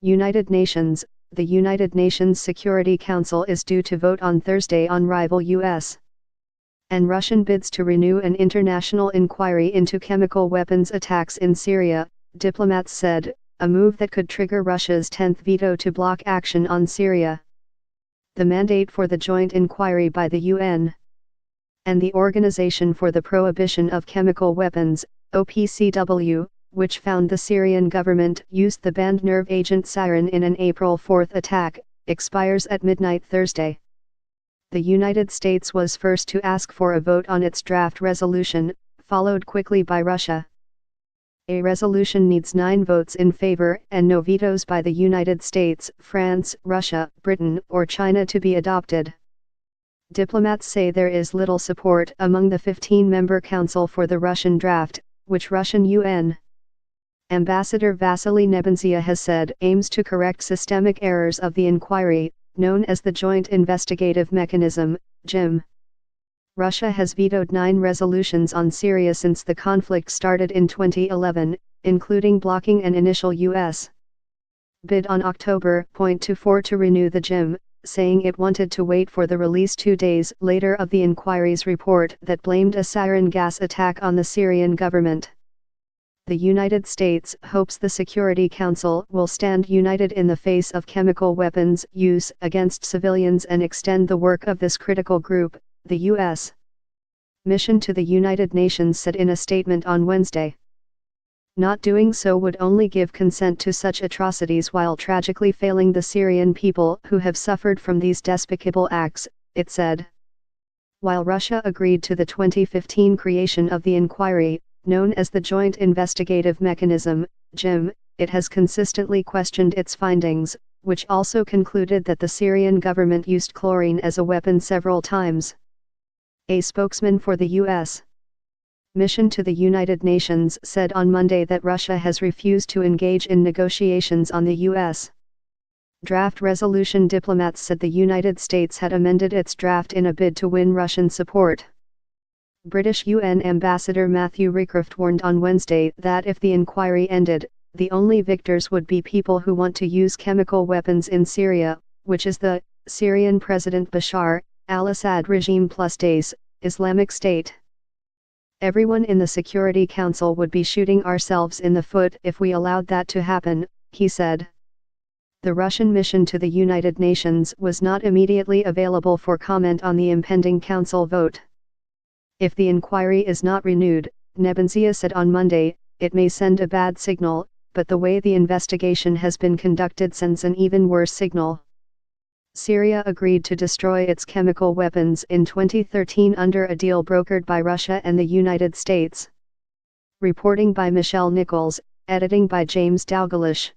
United Nations. The United Nations Security Council is due to vote on Thursday on rival U.S. and Russian bids to renew an international inquiry into chemical weapons attacks in Syria, diplomats said, a move that could trigger Russia's 10th veto to block action on Syria. The mandate for the joint inquiry by the UN and the Organization for the Prohibition of Chemical Weapons, OPCW, which found the Syrian government used the banned nerve agent sarin in an April 4 attack, expires at midnight Thursday. The United States was first to ask for a vote on its draft resolution, followed quickly by Russia. A resolution needs 9 votes in favor and no vetoes by the United States, France, Russia, Britain, or China to be adopted. Diplomats say there is little support among the 15-member council for the Russian draft, which Russian UN Ambassador Vasily Nebenzia has said aims to correct systemic errors of the inquiry, known as the Joint Investigative Mechanism, JIM. Russia has vetoed 9 resolutions on Syria since the conflict started in 2011, including blocking an initial U.S. bid on October 24 to renew the JIM, saying it wanted to wait for the release 2 days later of the inquiry's report that blamed a sarin gas attack on the Syrian government. The United States hopes the Security Council will stand united in the face of chemical weapons use against civilians and extend the work of this critical group, the U.S. mission to the United Nations said in a statement on Wednesday. Not doing so would only give consent to such atrocities while tragically failing the Syrian people who have suffered from these despicable acts, it said. While Russia agreed to the 2015 creation of the inquiry, known as the Joint Investigative Mechanism, JIM, it has consistently questioned its findings, which also concluded that the Syrian government used chlorine as a weapon several times. A spokesman for the U.S. mission to the United Nations said on Monday that Russia has refused to engage in negotiations on the U.S. draft resolution. Diplomats said the United States had amended its draft in a bid to win Russian support. British UN Ambassador Matthew Rycroft warned on Wednesday that if the inquiry ended, the only victors would be people who want to use chemical weapons in Syria, which is the Syrian President Bashar al-Assad regime plus Daesh, Islamic State. Everyone in the Security Council would be shooting ourselves in the foot if we allowed that to happen, he said. The Russian mission to the United Nations was not immediately available for comment on the impending council vote. If the inquiry is not renewed, Nebenzia said on Monday, it may send a bad signal, but the way the investigation has been conducted sends an even worse signal. Syria agreed to destroy its chemical weapons in 2013 under a deal brokered by Russia and the United States. Reporting by Michelle Nichols, editing by James Dalgalish.